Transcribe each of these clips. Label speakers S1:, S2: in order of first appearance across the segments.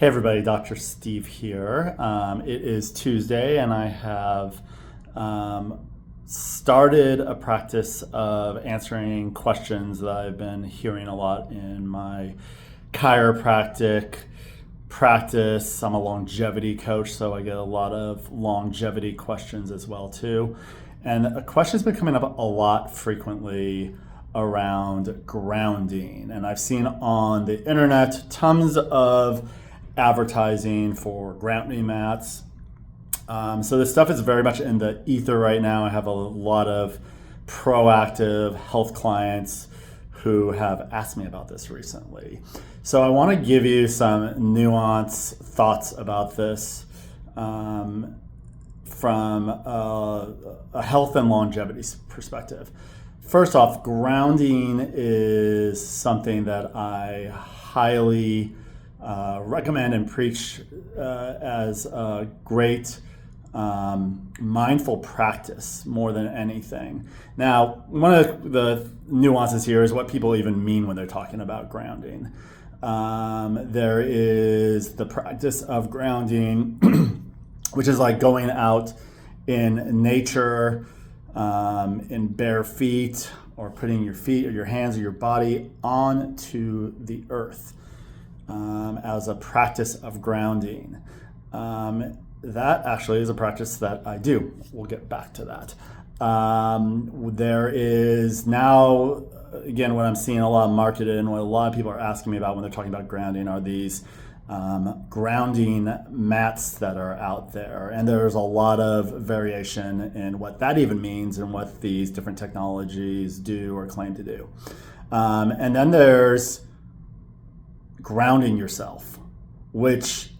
S1: Hey everybody, Dr. Steve here. It is Tuesday and I have started a practice of answering questions that I've been hearing a lot in my chiropractic practice. I'm a longevity coach, so I get a lot of longevity questions as well too. And a question's been coming up a lot frequently around grounding. And I've seen on the internet tons of advertising for grounding mats. So this stuff is very much in the ether right now. I have a lot of proactive health clients who have asked me about this recently. So I want to give you some nuanced thoughts about this from a health and longevity perspective. First off, grounding is something that I highly recommend and preach as a great mindful practice more than anything. Now, one of the nuances here is what people even mean when they're talking about grounding. There is the practice of grounding, which is like going out in nature, in bare feet, or putting your feet or your hands or your body onto the earth. As a practice of grounding. That actually is a practice that I do. We'll get back to that. There is now, again, what I'm seeing a lot marketed and what a lot of people are asking me about when they're talking about grounding are these grounding mats that are out there. And there's a lot of variation in what that even means and what these different technologies do or claim to do. And then there's grounding yourself, which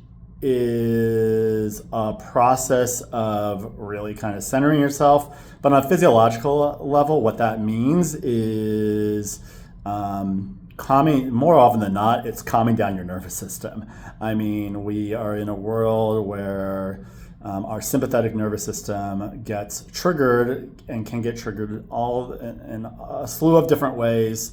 S1: is a process of really kind of centering yourself. But on a physiological level, what that means is calming, more often than not, it's calming down your nervous system. I mean, we are in a world where our sympathetic nervous system gets triggered and can get triggered all in a slew of different ways.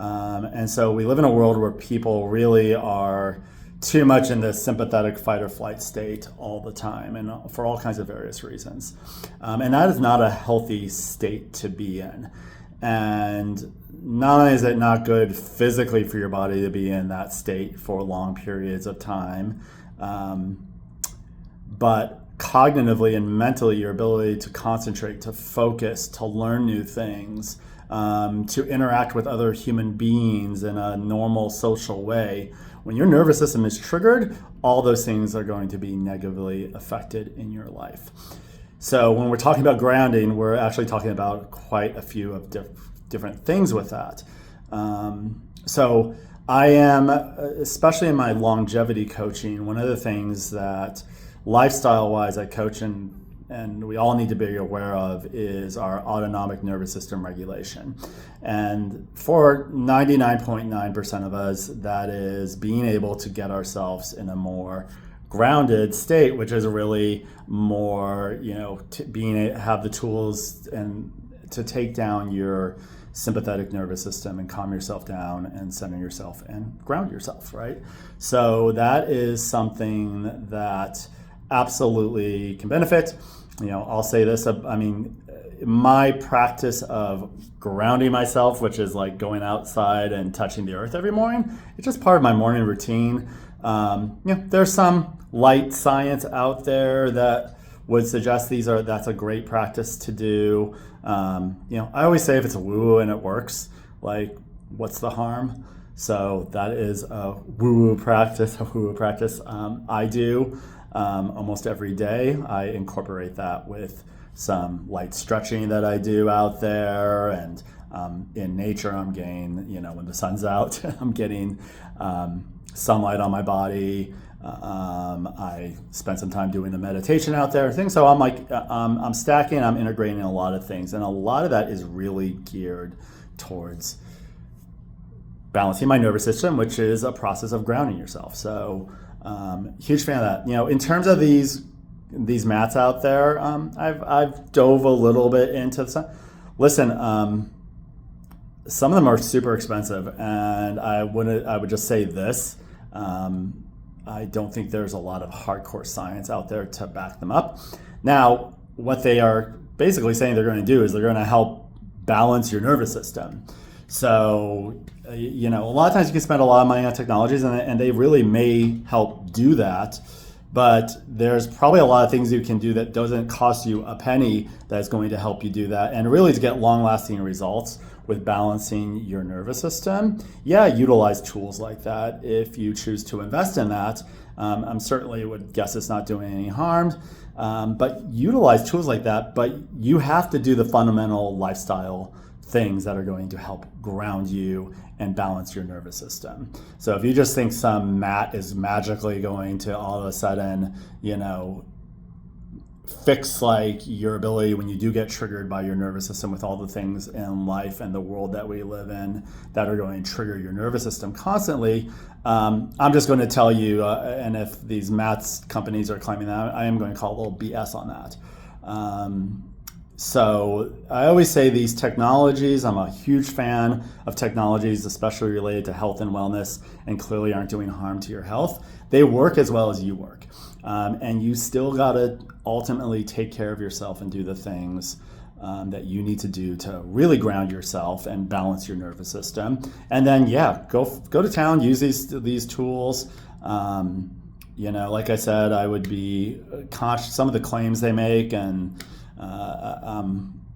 S1: And so we live in a world where people really are too much in the sympathetic fight or flight state all the time, and for all kinds of various reasons. And that is not a healthy state to be in. And not only is it not good physically for your body to be in that state for long periods of time, but cognitively and mentally, your ability to concentrate, to focus, to learn new things, to interact with other human beings in a normal social way. When your nervous system is triggered, all those things are going to be negatively affected in your life. So when we're talking about grounding, we're actually talking about quite a few of different things with that. So I am, especially in my longevity coaching, one of the things that lifestyle-wise I coach and we all need to be aware of is our autonomic nervous system regulation. And for 99.9% of us, that is being able to get ourselves in a more grounded state, which is really more, have the tools and to take down your sympathetic nervous system and calm yourself down and center yourself and ground yourself, right? So that is something that absolutely can benefit. I'll say this, my practice of grounding myself, which is like going outside and touching the earth every morning, it's just part of my morning routine. There's some light science out there that would suggest that's a great practice to do. I always say if it's woo-woo and it works, like what's the harm? So that is a woo-woo practice, I do. Almost every day. I incorporate that with some light stretching that I do out there, and in nature I'm getting, when the sun's out, I'm getting sunlight on my body. I spend some time doing a meditation out there, things. So I'm stacking, I'm integrating a lot of things, and a lot of that is really geared towards balancing my nervous system, which is a process of grounding yourself. So huge fan of that. In terms of these mats out there, I've dove a little bit into the. Listen, some of them are super expensive, and I would just say this: I don't think there's a lot of hardcore science out there to back them up. Now, what they are basically saying they're going to do is they're going to help balance your nervous system. So, a lot of times you can spend a lot of money on technologies, and they really may help do that. But there's probably a lot of things you can do that doesn't cost you a penny that's going to help you do that. And really, to get long-lasting results with balancing your nervous system, utilize tools like that if you choose to invest in that. I'm certainly would guess it's not doing any harm, but utilize tools like that. But you have to do the fundamental lifestyle things that are going to help ground you and balance your nervous system. So if you just think some mat is magically going to all of a sudden, fix like your ability when you do get triggered by your nervous system with all the things in life and the world that we live in that are going to trigger your nervous system constantly, I'm just going to tell you, and if these mats companies are claiming that, I am going to call a little BS on that. So I always say these technologies, I'm a huge fan of technologies, especially related to health and wellness, and clearly aren't doing harm to your health. They work as well as you work. And you still got to ultimately take care of yourself and do the things that you need to do to really ground yourself and balance your nervous system. And then, go to town, use these tools. Like I said, I would be conscious some of the claims they make, and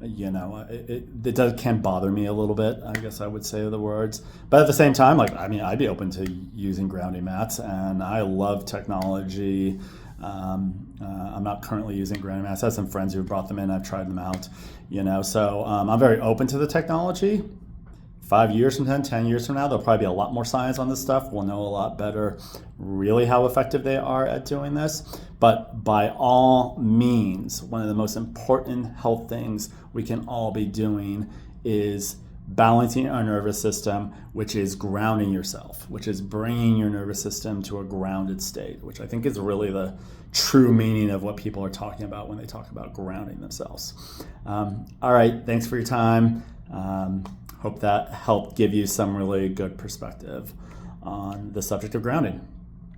S1: it can bother me a little bit, I guess I would say the words. But at the same time, I'd be open to using grounding mats, and I love technology. I'm not currently using grounding mats. I have some friends who brought them in. I've tried them out, so I'm very open to the technology. 5 years from 10 years from now, there'll probably be a lot more science on this stuff. We'll know a lot better really how effective they are at doing this. But by all means, one of the most important health things we can all be doing is balancing our nervous system, which is grounding yourself, which is bringing your nervous system to a grounded state, which I think is really the true meaning of what people are talking about when they talk about grounding themselves. All right, thanks for your time. Hope that helped give you some really good perspective on the subject of grounding.